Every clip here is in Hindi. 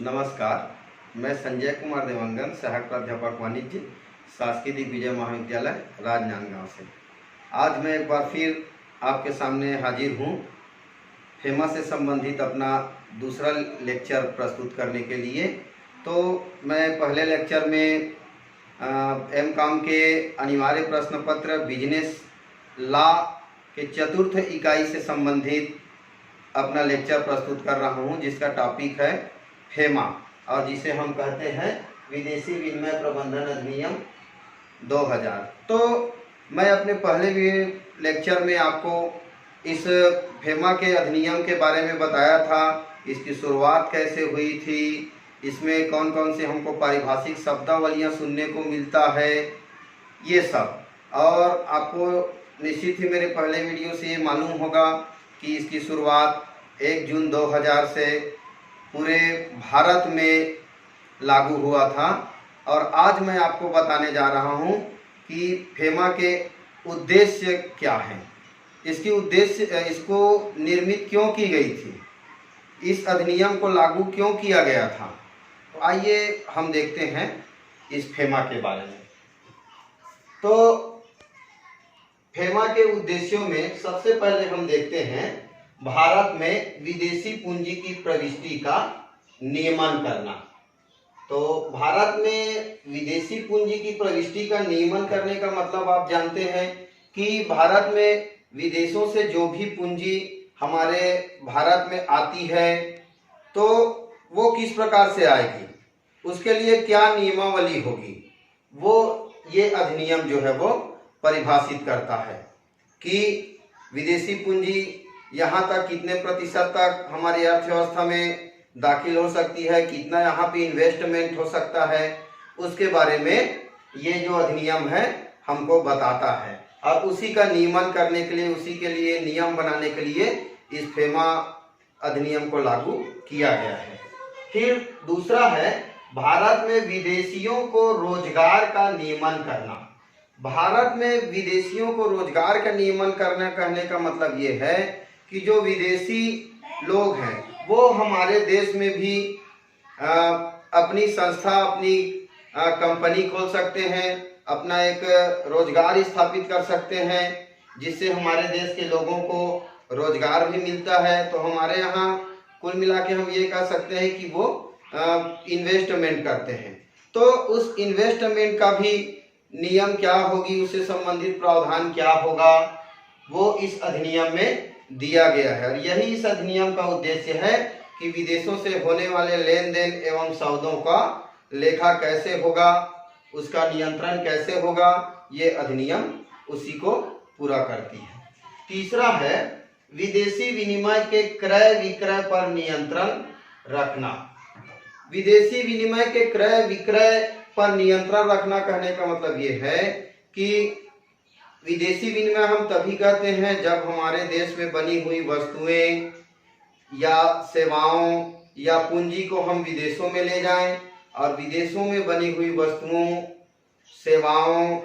नमस्कार, मैं संजय कुमार देवांगन, सहायक प्राध्यापक वाणिज्य, शासकीय दिग्विजय महाविद्यालय, राजनांदगांव से। आज मैं एक बार फिर आपके सामने हाजिर हूँ फेमा से संबंधित अपना दूसरा लेक्चर प्रस्तुत करने के लिए। तो मैं पहले लेक्चर में एमकॉम के अनिवार्य प्रश्न पत्र बिजनेस लॉ के चतुर्थ इकाई से संबंधित अपना लेक्चर प्रस्तुत कर रहा हूँ, जिसका टॉपिक है फेमा और जिसे हम कहते हैं विदेशी विनिमय प्रबंधन अधिनियम 2000। तो मैं अपने पहले भी लेक्चर में आपको इस फेमा के अधिनियम के बारे में बताया था, इसकी शुरुआत कैसे हुई थी, इसमें कौन कौन से हमको पारिभाषिक शब्दावलियाँ सुनने को मिलता है, ये सब। और आपको निश्चित ही मेरे पहले वीडियो से ये मालूम होगा कि इसकी शुरुआत 1 जून 2000 से पूरे भारत में लागू हुआ था। और आज मैं आपको बताने जा रहा हूँ कि फेमा के उद्देश्य क्या हैं, इसकी उद्देश्य इसको निर्मित क्यों की गई थी, इस अधिनियम को लागू क्यों किया गया था। तो आइए हम देखते हैं इस फेमा के बारे में। तो फेमा के उद्देश्यों में सबसे पहले हम देखते हैं भारत में विदेशी पूंजी की प्रविष्टि का नियमन करना। तो भारत में विदेशी पूंजी की प्रविष्टि का नियमन करने का मतलब आप जानते हैं कि भारत में विदेशों से जो भी पूंजी हमारे भारत में आती है तो वो किस प्रकार से आएगी, उसके लिए क्या नियमावली होगी, वो ये अधिनियम जो है वो परिभाषित करता है कि विदेशी पूंजी यहाँ तक कितने प्रतिशत तक हमारी अर्थव्यवस्था में दाखिल हो सकती है, कितना यहाँ पे इन्वेस्टमेंट हो सकता है, उसके बारे में ये जो अधिनियम है हमको बताता है। और उसी का नियमन करने के लिए, उसी के लिए नियम बनाने के लिए इस फेमा अधिनियम को लागू किया गया है। फिर दूसरा है भारत में विदेशियों को रोजगार का नियमन करना। भारत में विदेशियों को रोजगार का नियमन करना कहने का मतलब ये है कि जो विदेशी लोग हैं वो हमारे देश में भी अपनी संस्था, अपनी कंपनी खोल सकते हैं, अपना एक रोजगार स्थापित कर सकते हैं, जिससे हमारे देश के लोगों को रोजगार भी मिलता है। तो हमारे यहाँ कुल मिला के हम ये कह सकते हैं कि वो इन्वेस्टमेंट करते हैं। तो उस इन्वेस्टमेंट का भी नियम क्या होगी, उससे संबंधित प्रावधान क्या होगा, वो इस अधिनियम में दिया गया है। और यही इस अधिनियम का उद्देश्य है कि विदेशों से होने वाले लेन देन एवं सौदों का लेखा कैसे होगा, उसका नियंत्रण कैसे होगा, ये अधिनियम उसी को पूरा करती है। तीसरा है विदेशी विनिमय के क्रय विक्रय पर नियंत्रण रखना। विदेशी विनिमय के क्रय विक्रय पर नियंत्रण रखना कहने का मतलब ये है कि विदेशी विनिमय हम तभी कहते हैं जब हमारे देश में बनी हुई वस्तुएं या सेवाओं या पूंजी को हम विदेशों में ले जाएं, और विदेशों में बनी हुई वस्तुओं, सेवाओं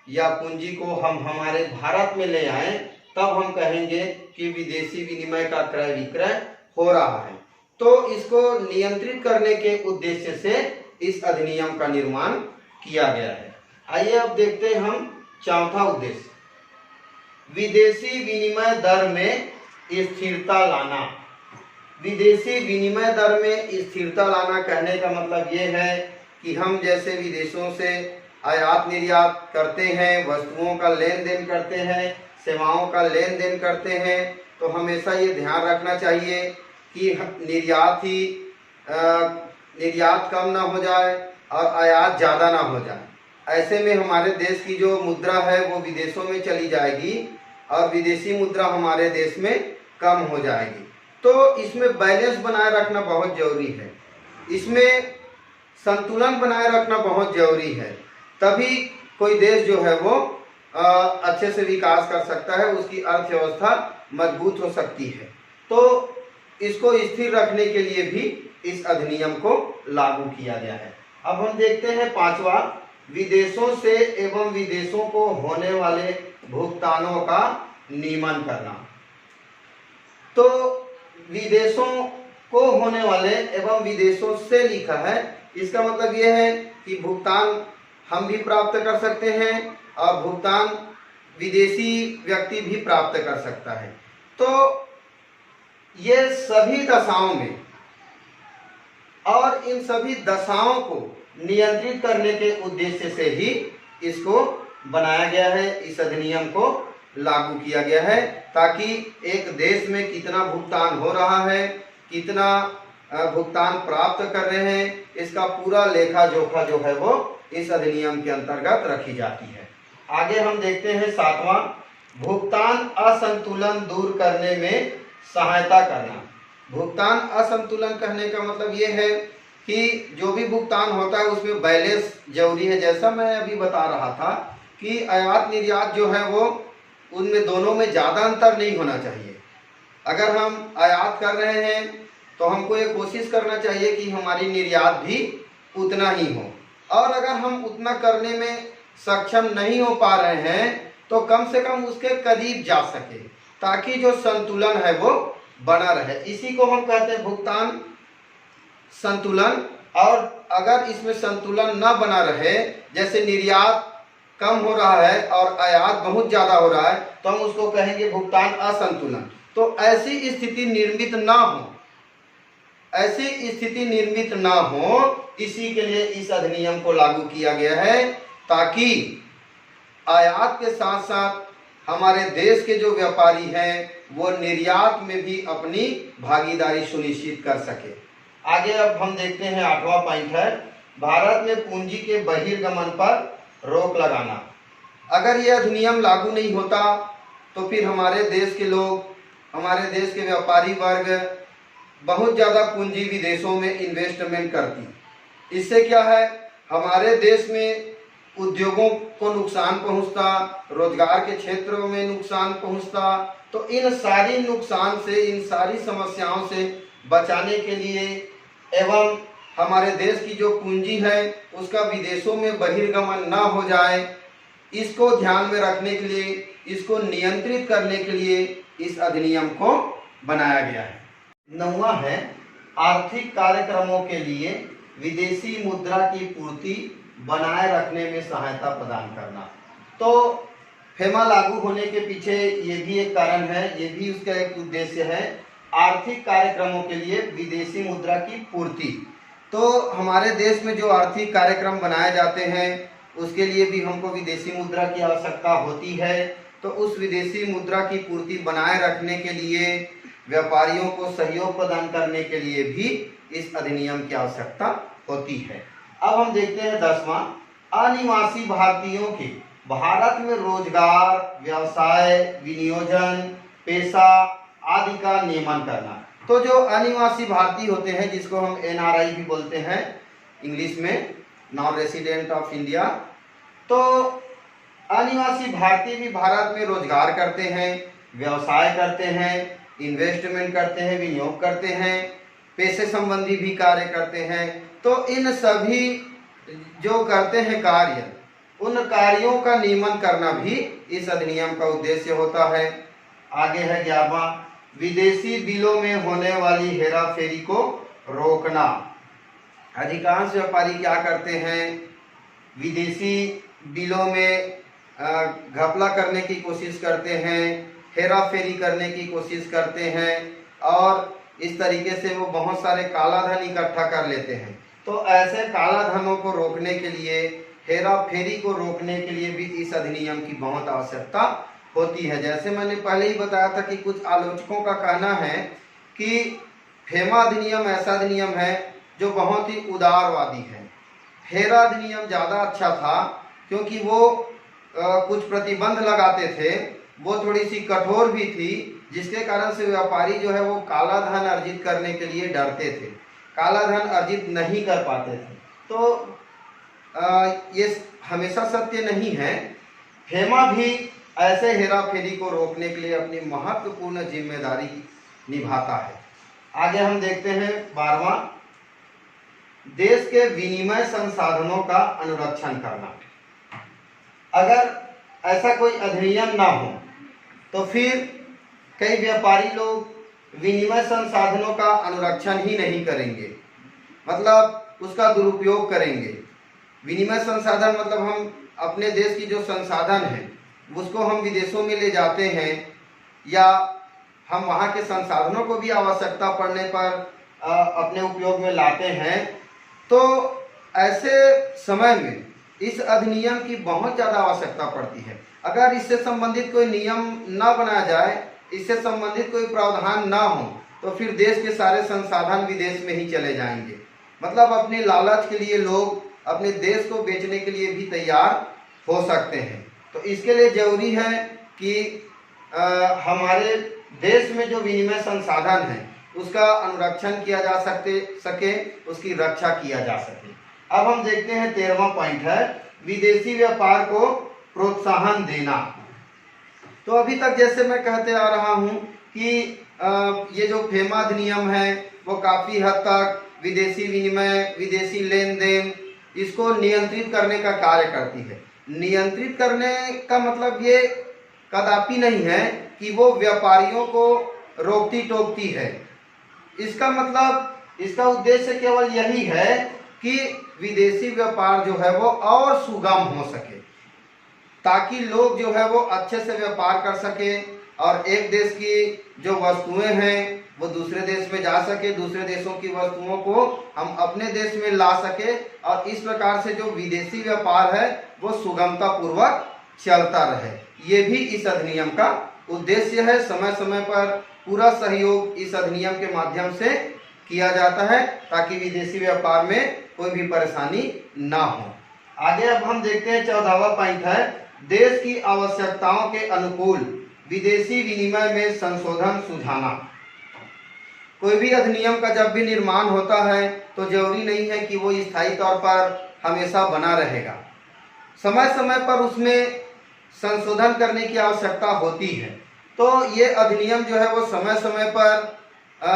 या पूंजी को हम हमारे भारत में ले आएं, तब हम कहेंगे कि विदेशी विनिमय का क्रय विक्रय हो रहा है। तो इसको नियंत्रित करने के उद्देश्य से इस अधिनियम का निर्माण किया गया है। आइए अब देखते हैं हम चौथा उद्देश्य, विदेशी विनिमय दर में स्थिरता लाना। विदेशी विनिमय दर में स्थिरता लाना कहने का मतलब ये है कि हम जैसे विदेशों से आयात निर्यात करते हैं, वस्तुओं का लेन देन करते हैं, सेवाओं का लेन देन करते हैं, तो हमेशा ये ध्यान रखना चाहिए कि निर्यात कम ना हो जाए और आयात ज़्यादा ना हो जाए। ऐसे में हमारे देश की जो मुद्रा है वो विदेशों में चली जाएगी और विदेशी मुद्रा हमारे देश में कम हो जाएगी। तो इसमें बैलेंस बनाए रखना बहुत जरूरी है, इसमें संतुलन बनाए रखना बहुत जरूरी है, तभी कोई देश जो है वो अच्छे से विकास कर सकता है, उसकी अर्थव्यवस्था मजबूत हो सकती है। तो इसको स्थिर रखने के लिए भी इस अधिनियम को लागू किया गया है। अब हम देखते हैं पांचवा, विदेशों से एवं विदेशों को होने वाले भुगतानों का नियमन करना। तो विदेशों को होने वाले एवं विदेशों से लिखा है। इसका मतलब ये है कि भुगतान हम भी प्राप्त कर सकते हैं और भुगतान विदेशी व्यक्ति भी प्राप्त कर सकता है। तो ये सभी दशाओं में और इन सभी दशाओं को नियंत्रित करने के उद्देश्य से ही इसको बनाया गया है, इस अधिनियम को लागू किया गया है, ताकि एक देश में कितना भुगतान हो रहा है, कितना भुगतान प्राप्त कर रहे हैं, इसका पूरा लेखा जोखा जो है वो इस अधिनियम के अंतर्गत रखी जाती है। आगे हम देखते हैं 7वां, भुगतान असंतुलन दूर करने में सहायता करना। भुगतान असंतुलन कहने का मतलब ये है कि जो भी भुगतान होता है उसमें बैलेंस जरूरी है। जैसा मैं अभी बता रहा था कि आयात निर्यात जो है वो उनमें दोनों में ज़्यादा अंतर नहीं होना चाहिए। अगर हम आयात कर रहे हैं तो हमको ये कोशिश करना चाहिए कि हमारी निर्यात भी उतना ही हो, और अगर हम उतना करने में सक्षम नहीं हो पा रहे हैं तो कम से कम उसके करीब जा सके, ताकि जो संतुलन है वो बना रहे। इसी को हम कहते हैं भुगतान संतुलन। और अगर इसमें संतुलन न बना रहे, जैसे निर्यात कम हो रहा है और आयात बहुत ज़्यादा हो रहा है, तो हम उसको कहेंगे भुगतान असंतुलन। तो ऐसी स्थिति निर्मित ना हो, ऐसी स्थिति निर्मित ना हो, इसी के लिए इस अधिनियम को लागू किया गया है, ताकि आयात के साथ साथ हमारे देश के जो व्यापारी हैं वो निर्यात में भी अपनी भागीदारी सुनिश्चित कर सके। आगे अब हम देखते हैं 8वां पॉइंट है, भारत में पूंजी के बहिर्गमन पर रोक लगाना। अगर यह अधिनियम लागू नहीं होता तो फिर हमारे देश के लोग, हमारे देश के व्यापारी वर्ग बहुत ज़्यादा पूंजी विदेशों में इन्वेस्टमेंट करती। इससे क्या है, हमारे देश में उद्योगों को नुकसान पहुंचता, रोजगार के क्षेत्रों में नुकसान पहुंचता। तो इन सारी नुकसान से, इन सारी समस्याओं से बचाने के लिए एवं हमारे देश की जो पूंजी है उसका विदेशों में बहिर्गमन ना हो जाए, इसको ध्यान में रखने के लिए, इसको नियंत्रित करने के लिए इस अधिनियम को बनाया गया है। 9वां है, आर्थिक कार्यक्रमों के लिए विदेशी मुद्रा की पूर्ति बनाए रखने में सहायता प्रदान करना। तो फेमा लागू होने के पीछे ये भी एक कारण है, ये भी उसका एक उद्देश्य है, आर्थिक कार्यक्रमों के लिए विदेशी मुद्रा की पूर्ति। तो हमारे देश में जो आर्थिक कार्यक्रम बनाए जाते हैं उसके लिए भी हमको विदेशी मुद्रा की आवश्यकता होती है। तो उस विदेशी मुद्रा की पूर्ति बनाए रखने के लिए, व्यापारियों को सहयोग प्रदान करने के लिए भी इस अधिनियम की आवश्यकता होती है। अब हम देखते हैं 10वां, अनिवासी भारतीयों के भारत में रोजगार, व्यवसाय, विनियोजन, पेशा आदि का नियमन करना। तो जो अनिवासी भारतीय होते हैं, जिसको हम NRI भी बोलते हैं इंग्लिश में, नॉन रेसिडेंट ऑफ इंडिया, तो अनिवासी भारतीय भी भारत में रोजगार करते हैं, व्यवसाय करते हैं, इन्वेस्टमेंट करते हैं, विनियोग करते हैं, पेशे संबंधी भी कार्य करते हैं। तो इन सभी जो करते हैं कार्य, उन कार्यों का नियमन करना भी इस अधिनियम का उद्देश्य होता है। आगे है 11वां, विदेशी बिलों में होने वाली हेराफेरी को रोकना। अधिकांश व्यापारी क्या करते हैं, विदेशी बिलों में घपला करने की कोशिश करते हैं, हेराफेरी करने की कोशिश करते हैं, और इस तरीके से वो बहुत सारे काला धन इकट्ठा कर लेते हैं। तो ऐसे काला धनों को रोकने के लिए, हेरा फेरी को रोकने के लिए भी इस अधिनियम की बहुत आवश्यकता होती है। जैसे मैंने पहले ही बताया था कि कुछ आलोचकों का कहना है कि फेमा अधिनियम ऐसा अधिनियम है जो बहुत ही उदारवादी है। हेरा अधिनियम ज़्यादा अच्छा था क्योंकि वो कुछ प्रतिबंध लगाते थे, वो थोड़ी सी कठोर भी थी, जिसके कारण से व्यापारी जो है वो काला धन अर्जित करने के लिए डरते थे, काला धन अर्जित नहीं कर पाते थे। तो ये हमेशा सत्य नहीं है। फेमा भी ऐसे हेरा फेरी को रोकने के लिए अपनी महत्वपूर्ण जिम्मेदारी निभाता है। आगे हम देखते हैं 12वां, देश के विनिमय संसाधनों का अनुरक्षण करना। अगर ऐसा कोई अधिनियम ना हो तो फिर कई व्यापारी लोग विनिमय संसाधनों का अनुरक्षण ही नहीं करेंगे, मतलब उसका दुरुपयोग करेंगे। विनिमय संसाधन मतलब हम अपने देश की जो संसाधन है उसको हम विदेशों में ले जाते हैं, या हम वहाँ के संसाधनों को भी आवश्यकता पड़ने पर अपने उपयोग में लाते हैं। तो ऐसे समय में इस अधिनियम की बहुत ज़्यादा आवश्यकता पड़ती है। अगर इससे संबंधित कोई नियम न बनाया जाए, इससे संबंधित कोई प्रावधान ना हो, तो फिर देश के सारे संसाधन विदेश में ही चले जाएंगे। मतलब अपने लालच के लिए लोग अपने देश को बेचने के लिए भी तैयार हो सकते हैं। तो इसके लिए जरूरी है कि हमारे देश में जो विनिमय संसाधन है उसका अनुरक्षण किया जा सके, उसकी रक्षा किया जा सके। अब हम देखते हैं 13वां पॉइंट है विदेशी व्यापार को प्रोत्साहन देना। तो अभी तक जैसे मैं कहते आ रहा हूं कि ये जो फेमा अधिनियम है वो काफ़ी हद तक विदेशी विनिमय, विदेशी लेन देन इसको नियंत्रित करने का कार्य करती है। नियंत्रित करने का मतलब ये कदापि नहीं है कि वो व्यापारियों को रोकती टोकती है। इसका मतलब, इसका उद्देश्य केवल यही है कि विदेशी व्यापार जो है वो और सुगम हो सके, ताकि लोग जो है वो अच्छे से व्यापार कर सके और एक देश की जो वस्तुएं हैं वो दूसरे देश में जा सके, दूसरे देशों की वस्तुओं को हम अपने देश में ला सके, और इस प्रकार से जो विदेशी व्यापार है वो सुगमता पूर्वक चलता रहे। ये भी इस अधिनियम का उद्देश्य है। समय समय पर पूरा सहयोग इस अधिनियम के माध्यम से किया जाता है ताकि विदेशी व्यापार में कोई भी परेशानी ना हो। आगे अब हम देखते हैं 14वां पॉइंट है देश की आवश्यकताओं के अनुकूल विदेशी विनिमय में संशोधन सुझाना। कोई भी अधिनियम का जब भी निर्माण होता है तो जरूरी नहीं है कि वो स्थायी तौर पर हमेशा बना रहेगा। समय समय पर उसमें संशोधन करने की आवश्यकता होती है। तो ये अधिनियम जो है वो समय समय पर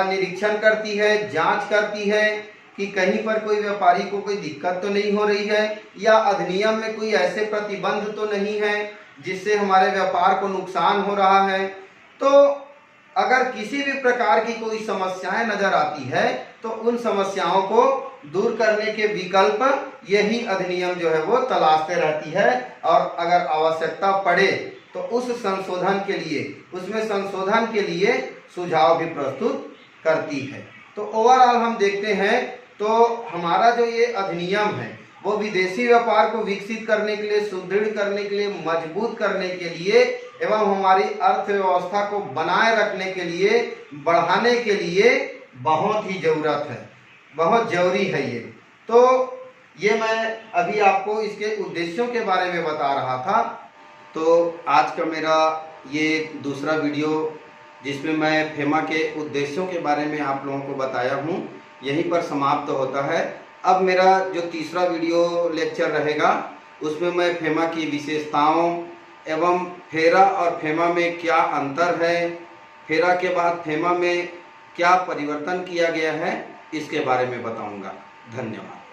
निरीक्षण करती है, जांच करती है कि कहीं पर कोई व्यापारी को कोई दिक्कत तो नहीं हो रही है, या अधिनियम में कोई ऐसे प्रतिबंध तो नहीं है जिससे हमारे व्यापार को नुकसान हो रहा है। तो अगर किसी भी प्रकार की कोई समस्याएं नजर आती है तो उन समस्याओं को दूर करने के विकल्प यही अधिनियम जो है वो तलाशते रहती है, और अगर आवश्यकता पड़े तो उस संशोधन के लिए, उसमें संशोधन के लिए सुझाव भी प्रस्तुत करती है। तो ओवरऑल हम देखते हैं तो हमारा जो ये अधिनियम है वो विदेशी व्यापार को विकसित करने के लिए, सुदृढ़ करने के लिए, मजबूत करने के लिए एवं हमारी अर्थव्यवस्था को बनाए रखने के लिए, बढ़ाने के लिए बहुत ही जरूरत है, बहुत जरूरी है ये। तो ये मैं अभी आपको इसके उद्देश्यों के बारे में बता रहा था। तो आज का मेरा ये दूसरा वीडियो जिसमें मैं फेमा के उद्देश्यों के बारे में आप लोगों को बताया हूँ यहीं पर समाप्त होता है। अब मेरा जो तीसरा वीडियो लेक्चर रहेगा उसमें मैं फेमा की विशेषताओं एवं फेरा और फेमा में क्या अंतर है, फेरा के बाद फेमा में क्या परिवर्तन किया गया है, इसके बारे में बताऊंगा। धन्यवाद।